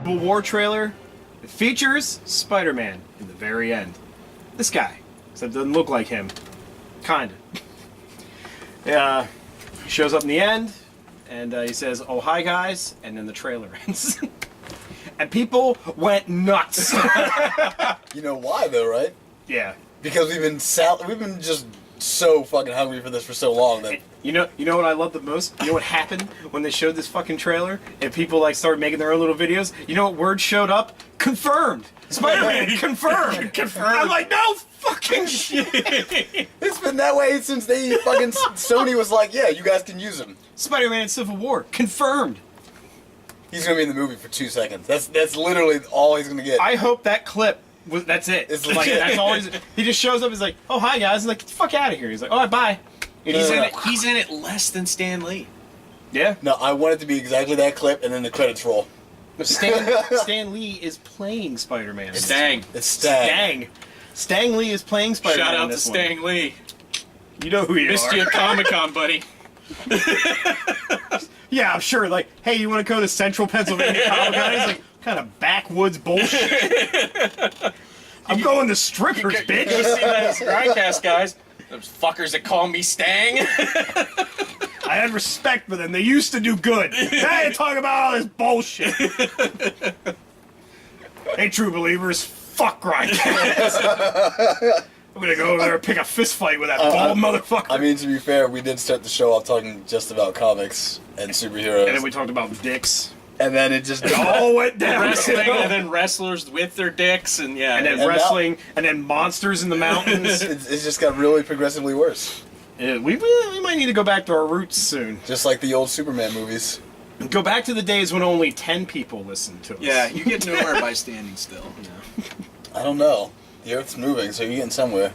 Civil War trailer. It features Spider-Man in the very end. This guy. Except it doesn't look like him. Kinda. He shows up in the end, and he says, "Oh, hi, guys," and then the trailer ends. And people went nuts. You know why, though, right? Yeah. Because we've been just so fucking hungry for this for so long that... You know what I love the most? You know what happened when they showed this fucking trailer and people like started making their own little videos? You know what word showed up? Confirmed. Spider-Man confirmed. Confirmed. I'm like, no fucking shit. It's been that way since Sony was like, yeah, you guys can use him. Spider-Man in Civil War confirmed. He's gonna be in the movie for 2 seconds. That's literally all he's gonna get. I hope that clip. That's it. It's like that's all. He just shows up. He's like, "Oh, hi guys." And like, "Get the fuck out of here." He's like, "Oh, bye." And he's in it less than Stan Lee. Yeah. No, I want it to be exactly that clip, and then the credits roll. Stan Lee is playing Spider-Man. It's Stang. Stan Lee is playing Spider-Man. Shout out to Stan Lee. You know who you Missed you at Comic-Con, buddy. Yeah, I'm sure. Like, hey, you want to go to Central Pennsylvania Comic-Con? He's like, kind of backwoods bullshit. I'm going to strippers, bitch. Go see that Grindcast, guys. Those fuckers that call me Stang. I had respect for them. They used to do good. Now you talk about all this bullshit. Hey, true believers, fuck Grindcast. I'm gonna go over there and pick a fist fight with that bald motherfucker. I mean, to be fair, we did start the show off talking just about comics and superheroes. And then we talked about dicks. And then it just all went down. Wrestling, and then wrestlers with their dicks, and yeah. And then wrestling, and then monsters in the mountains. It's just got really progressively worse. Yeah, we might need to go back to our roots soon. Just like the old Superman movies. Go back to the days when only 10 people listened to us. Yeah, you get nowhere by standing still. Yeah. I don't know. The Earth's moving, so you're getting somewhere.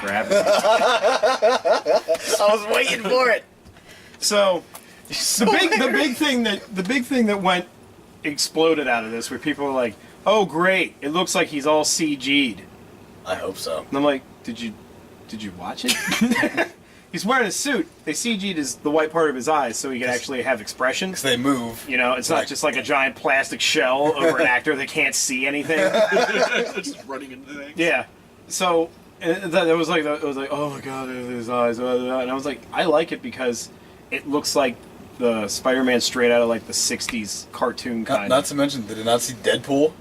Gravity. I was waiting for it. So, the big thing that went exploded out of this, where people were like, "Oh, great! It looks like he's all CG'd." I hope so. And I'm like, "Did you watch it?" He's wearing a suit. They CG'd the white part of his eyes so he can actually have expression. Because they move. You know, it's not just like a giant plastic shell over an actor that can't see anything. Just running into things. Yeah. So it was like, oh my god, his eyes, and I was like, I like it because it looks like the Spider-Man straight out of like the '60s cartoon kind. Not to mention, did you not see Deadpool?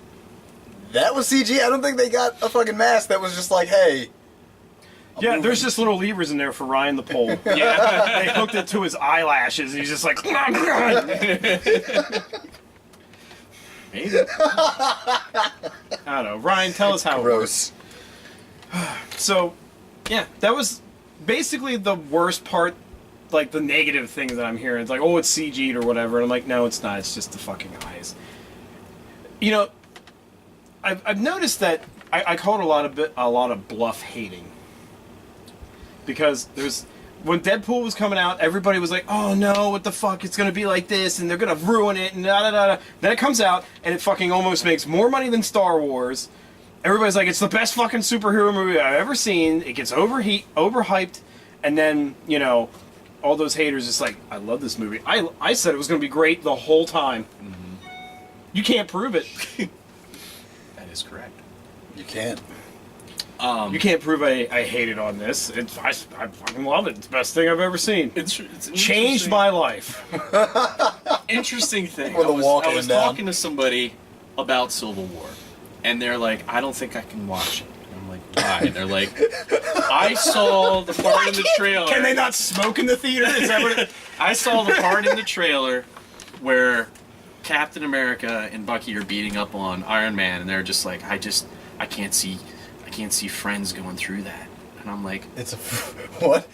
That was CG. I don't think they got a fucking mask that was just like, hey. Yeah, there's just little levers in there for Ryan the Pole. Yeah, they hooked it to his eyelashes, and he's just like, maybe. I don't know. Ryan, tell us how Gross. It works. So, yeah, that was basically the worst part, like the negative thing that I'm hearing. It's like, oh, it's CG'd or whatever. And I'm like, no, it's not. It's just the fucking eyes. You know, I've noticed that I call it a lot of bluff hating. Because when Deadpool was coming out, everybody was like, oh no, what the fuck, it's gonna be like this, and they're gonna ruin it, and da-da-da-da. Then it comes out, and it fucking almost makes more money than Star Wars. Everybody's like, it's the best fucking superhero movie I've ever seen. It gets overhyped, and then, you know, all those haters just like, I love this movie. I said it was gonna be great the whole time. Mm-hmm. You can't prove it. That is correct. You can't. You can't prove I hated on this. I fucking love it. It's the best thing I've ever seen. It's changed my life. Interesting thing. I was talking to somebody about Civil War, and they're like, I don't think I can watch it. And I'm like, why? And they're like, I saw the part in the trailer. Can they not smoke in the theater? Is that what it... I saw the part in the trailer where Captain America and Bucky are beating up on Iron Man, and they're just like, I can't see friends going through that. And I'm like, what?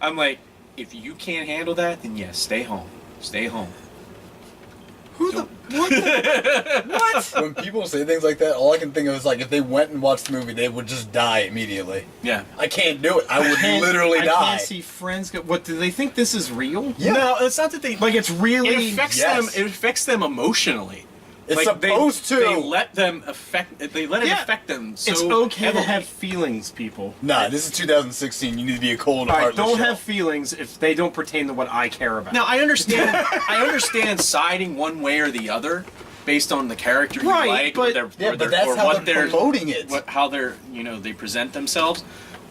I'm like, if you can't handle that, then yes, stay home. Stay home. What? When people say things like that, all I can think of is like if they went and watched the movie, they would just die immediately. Yeah. I can't do it. I would literally die. I can't see friends go... What, do they think this is real? Yeah. No, it's not that they... Like, it's really... It affects them emotionally. It's Like, supposed to. They let them affect. They let it affect them. So it's okay heavily. to have feelings, people. Nah, this is 2016. You need to be a cold, All right, heartless don't shell. have feelings if they don't pertain to what I care about. Now I understand. I understand siding one way or the other based on the character you Right, like, but- But that's how what they're promoting it. how they're they present themselves.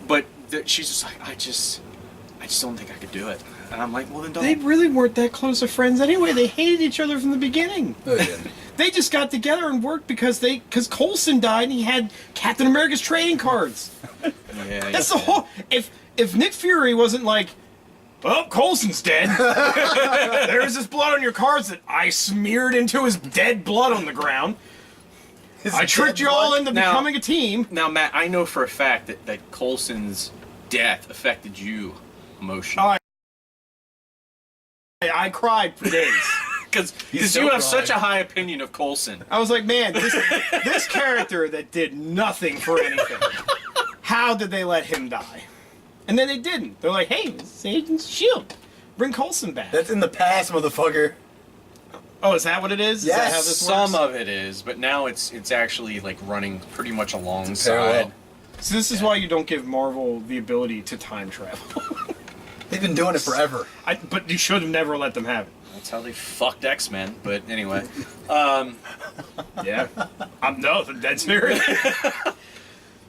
But she's just like, I just don't think I could do it. And I'm like, well then don't. They really weren't that close of friends anyway. They hated each other from the beginning. Oh, yeah. They just got together and worked because Coulson died and he had Captain America's trading cards. Yeah, That's the whole. If Nick Fury wasn't like, well, Coulson's dead. There's this blood on your cards that I smeared into his dead blood on the ground. I tricked you all into Now- becoming a team. Now, Matt, I know for a fact that Coulson's death affected you emotionally. I cried for days. Because so you have crying. such a high opinion of Coulson. I was like, man, this character that did nothing for anything. How did they let him die? And then they didn't. They're like, hey, it's Agent's Shield. Bring Coulson back. That's in the past, motherfucker. Oh, is that what it is? Is Yes, that how this Some works? of it is, but now it's actually like running pretty much alongside. Parallel. So this is why you don't give Marvel the ability to time travel. They've been doing it forever. But you should have never let them have it. That's how they fucked X-Men. But anyway, Yeah. I'm no, dead serious.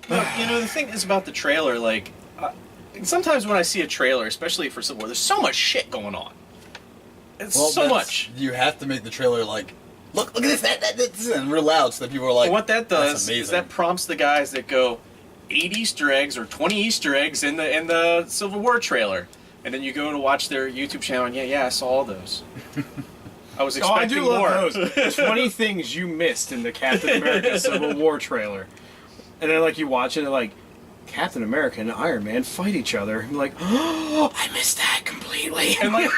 Look, the thing is about the trailer, like, sometimes when I see a trailer, especially for Civil War, there's so much shit going on. It's so that's- much. You have to make the trailer like, look at this, this, and real loud so that people are like, And what that that's does amazing. is that prompts the guys that go 8 Easter eggs or 20 Easter eggs in the Civil War trailer, and then you go to watch their YouTube channel, and yeah, I saw all those. I was Oh, I expecting do more. love those. 20 things you missed in the Captain America Civil War trailer. And then, like, you watch it, and, like, Captain America and Iron Man fight each other. And you're like, oh, I missed that completely. And like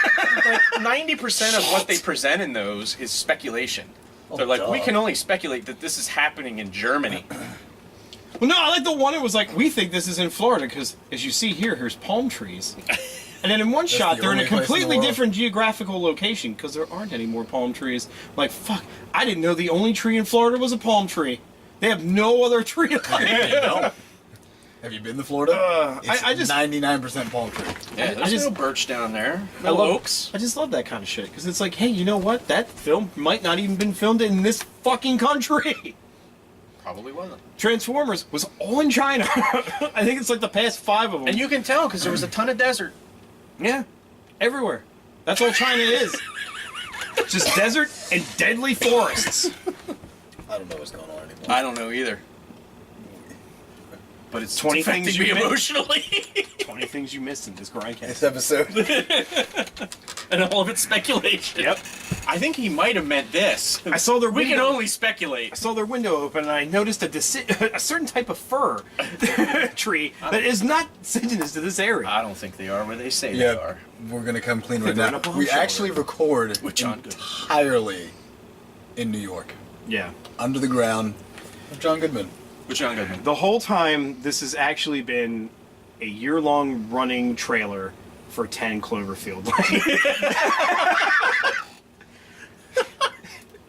90% of what they present in those is speculation. They're like, duh. we can only speculate that this is happening in Germany. Well, no, I like the one that was like, we think this is in Florida because, as you see here, here's palm trees. And then in one shot, the they're in a only place in the completely world. different geographical location because there aren't any more palm trees. Like, fuck, I didn't know the only tree in Florida was a palm tree. They have no other tree like it. You know? Have you been to Florida? It's I just- 99% palm tree. Yeah, there's just- no birch down there. I No love- oaks. I just love that kind of shit because it's like, hey, you know what? That film might not even been filmed in this fucking country. Probably wasn't. Transformers was all in China. I think it's like the past 5 of them. And you can tell because there was a ton of desert. Yeah, everywhere. That's all China is. Just desert and deadly forests. I don't know what's going on anymore. I don't know either. But it's 20 affecting things me you missed. emotionally. 20 things you missed in this Grindcast. This episode. And all of it's speculation. Yep. I think he might have meant this. I saw their We can window. only speculate. I saw their window open and I noticed a certain type of fir tree that is not indigenous to this area. I don't think they are where they say they Yeah, are. we're gonna come clean They're right in a now. bomb We shelter. actually record With John Goodman. entirely in New York, Yeah. under the ground, with John Goodman. With John Goodman. The whole time, this has actually been a year-long running trailer for 10 Cloverfield Lane.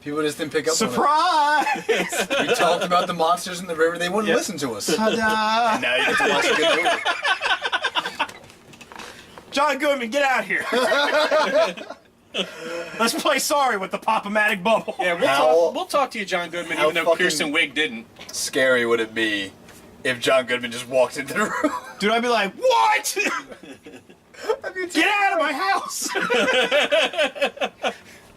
People just didn't pick up Surprise! on it. We talked about the monsters in the river. They wouldn't Yep. listen to us. Ta-da! Now you get to watch a good movie. John Goodman, get out here! Let's play Sorry with the Pop-O-Matic bubble. Yeah, How- we'll talk to you, John Goodman, how even though fucking- Kirsten Wig didn't. Scary would it be if John Goodman just walked into the room? Dude, I'd be like, what? Get out of my house!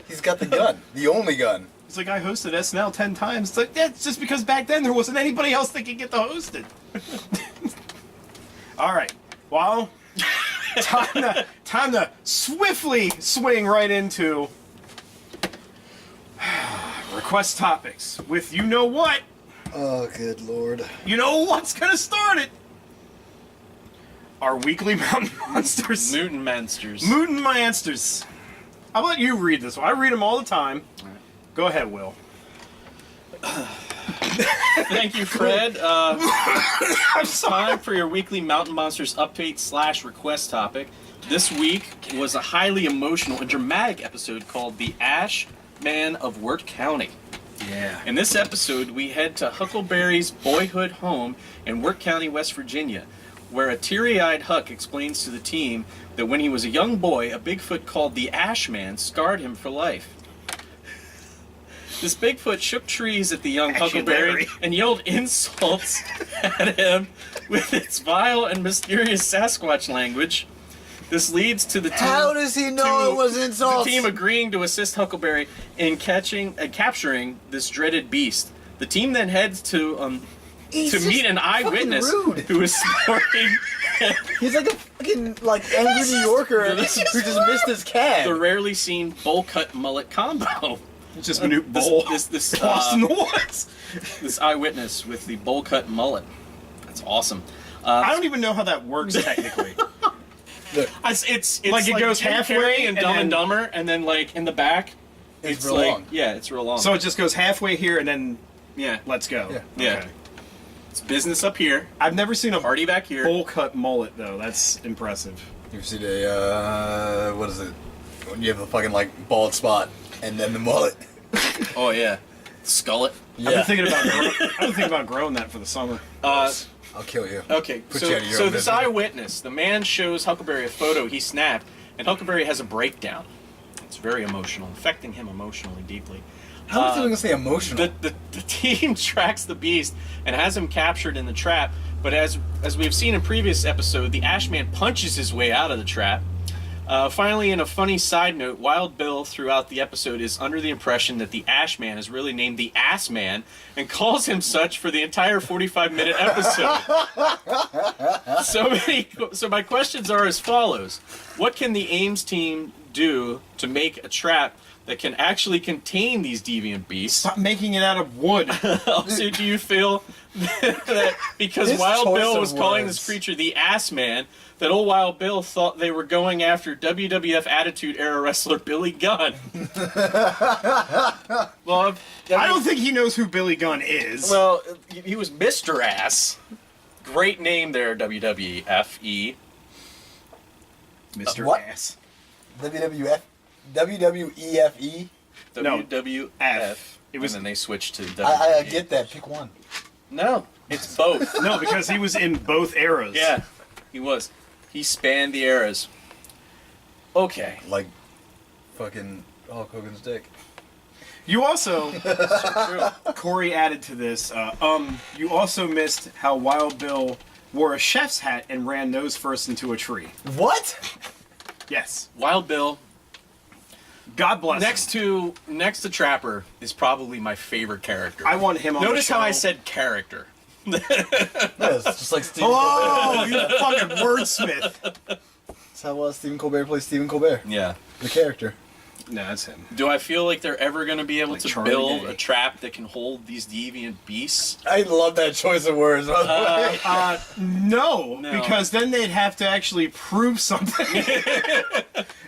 He's got the gun. The only gun. It's like I hosted SNL 10 times. It's like, that's just because back then there wasn't anybody else that could get to host it. All right. Well, time to swiftly swing right into request topics with you know what? Oh, good lord. You know what's gonna start it? Our weekly mountain monsters. Mutant Monsters. Mutant monsters. How about you read this one? I read them all the time. Go ahead, Will. Thank you, Fred. I'm sorry. Time for your weekly Mountain Monsters update / request topic. This week was a highly emotional and dramatic episode called The Ash Man of Wirt County. Yeah. In this episode, we head to Huckleberry's boyhood home in Wirt County, West Virginia, where a teary-eyed Huck explains to the team that when he was a young boy, a Bigfoot called the Ash Man scarred him for life. This Bigfoot shook trees at the young Huckleberry and yelled insults at him with its vile and mysterious Sasquatch language. This leads to the team. How does he know it was insults? The team agreeing to assist Huckleberry in capturing this dreaded beast. The team then heads to meet an eyewitness who is sporting. He's like a fucking angry New Yorker who just missed his cab. The rarely seen bowl cut mullet combo. It's just Manute Bowl. This lost in the woods. This eyewitness with the bowl cut mullet. That's awesome. I don't even know how that works technically. It's like it goes Jim halfway Carrey and Dumb and Dumber, and then in the back, it's real long. Yeah, it's real long. So it just goes halfway here and then yeah, let's go. Yeah. Okay. It's business up here, I've never seen a party back here. bowl cut mullet though. That's impressive. You ever see the what is it? When you have the fucking bald spot and then the mullet. Oh yeah, skull it. Yeah. I've been thinking about growing that for the summer. I'll kill you. Okay, Put you out of your so own this business. eyewitness, the man shows Huckleberry a photo he snapped, and Huckleberry has a breakdown. It's very emotional, affecting him emotionally deeply. How much are you gonna say emotional? The team tracks the beast and has him captured in the trap, but as we've seen in previous episode, the Ashman punches his way out of the trap. Finally, in a funny side note, Wild Bill throughout the episode is under the impression that the Ashman is really named the Ass Man and calls him such for the entire 45-minute episode. So my questions are as follows. What can the Ames team do to make a trap that can actually contain these deviant beasts? Stop making it out of wood. Also, do you feel that because His Wild choice Bill of was calling words. this creature the Ass Man, that old Wild Bill thought they were going after WWF Attitude Era wrestler Billy Gunn? Well, I don't think he knows who Billy Gunn is. Well, he was Mr. Ass. Great name there, WWF. Mr. What? Ass. WWEFE? No, WWF. It was- and then they switched to WWE. I get that. Pick one. No, it's both. No, because he was in both eras. Yeah, he was. He spanned the eras. Okay. Like fucking Hulk Hogan's dick. You also, Corey added to this. You also missed how Wild Bill wore a chef's hat and ran nose first into a tree. What? Yes. Wild Bill. God bless. him. Next to Trapper is probably my favorite character. I want him on Notice the show. how I said character. Yes, just like Stephen Oh, Colbert. you fucking wordsmith. That's how Stephen Colbert plays Stephen Colbert. Yeah. The character. No, that's him. Do I feel like they're ever going to be able Like to Charlie build Day. a trap that can hold these deviant beasts? I love that choice of words, by the way. No, No. because then they'd have to actually prove something.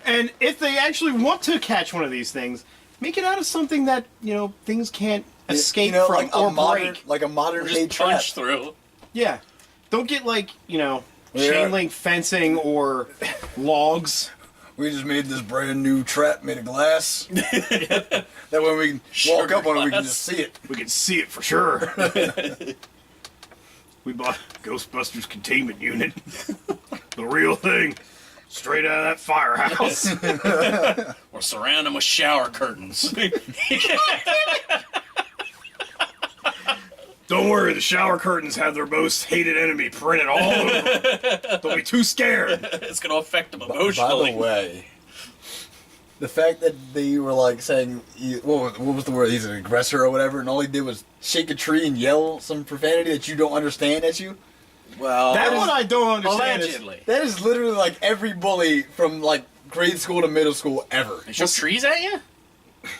And if they actually want to catch one of these things, make it out of something that, things can't escape from like or a modern, break. like a modern day Just trap. punch through. Yeah. Don't get Yeah. chain link fencing or logs. We just made this brand new trap made of glass. That way we can walk Sugar up on it, we can glass. just see it. We can see it for sure. We bought Ghostbusters containment unit. The real thing. Straight out of that firehouse. Or surround them with shower curtains. Don't worry, the shower curtains have their most hated enemy printed all over them. They'll be too scared. It's going to affect them By emotionally. the way, the fact that they were like saying, what was the word? He's an aggressor or whatever, and all he did was shake a tree and yell some profanity that you don't understand at you. Well, That one I don't understand. allegedly. That is literally like every bully from like grade school to middle school ever. They shoot trees at you?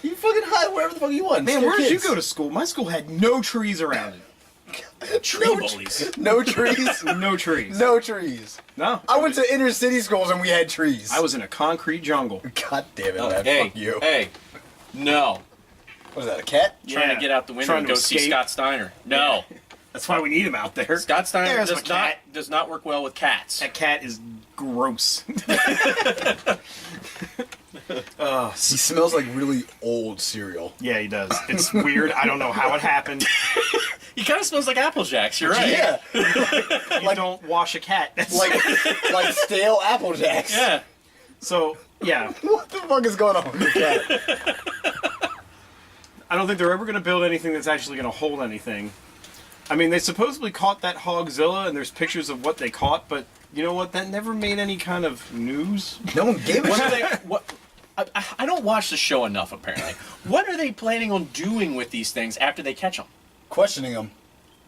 You fucking hide wherever the fuck you want. Man, Scare where did you kids. go to school? My school had no trees around it. Tree bullies. No trees. No trees. No trees. No. I went to inner city schools and we had trees. I was in a concrete jungle. God damn it, Oh, man. hey, Fuck you. hey. No. What is that, a cat? Trying Yeah. to get out the window Trying and to go see escape. Scott Steiner. No. That's why we need him out there. Scott Steiner There's my cat. does not work well with cats. That cat is gross. He smells like really old cereal. Yeah, he does. It's weird. I don't know how it happened. He kind of smells like Apple Jacks. You're right. Yeah, You don't wash a cat. That's like stale Apple Jacks. Yeah. So, yeah. What the fuck is going on with your cat? I don't think they're ever going to build anything that's actually going to hold anything. I mean, they supposedly caught that Hogzilla, and there's pictures of what they caught, but you know what? That never made any kind of news. No one gave a What are shit. they? What? I don't watch the show enough. Apparently, what are they planning on doing with these things after they catch them? Questioning him,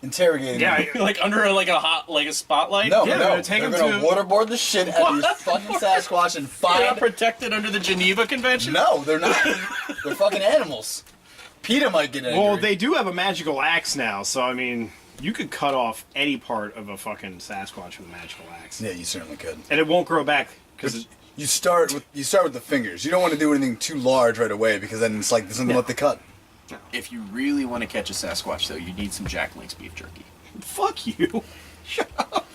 interrogating him. Like under a spotlight? No, Yeah, no, they're taking they're gonna to- waterboard the shit out of these fucking Sasquatch and They're not find. protected under the Geneva Convention. No, they're not. They're fucking animals. PETA might get angry. Well, they do have a magical axe now, so I mean, you could cut off any part of a fucking Sasquatch with a magical axe, Yeah, you certainly could. and it won't grow back because You start with the fingers. You don't want to do anything too large right away because then it's like there's nothing left to cut. If you really want to catch a Sasquatch, though, you need some Jack Link's beef jerky. fuck you. Shut up.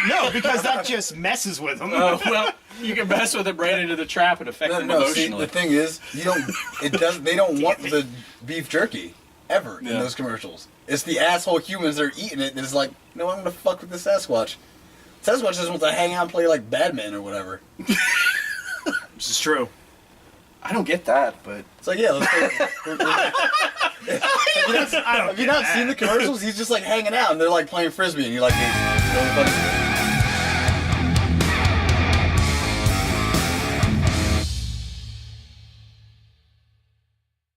No, because that just messes with them. Oh well, you can mess with him right into the trap and affect him No, see, emotionally. the thing is, you don't. It does. They don't want the beef jerky ever in Yeah. those commercials. It's the asshole humans that are eating it. And it's like, no, I'm gonna fuck with the Sasquatch. Sasquatch just wants to hang out and play like Batman or whatever. This is true. I don't get that, but It's like, yeah, let's play. I don't Have you not seen the commercials? He's just like hanging out and they're like playing frisbee and you're like, hey, you know,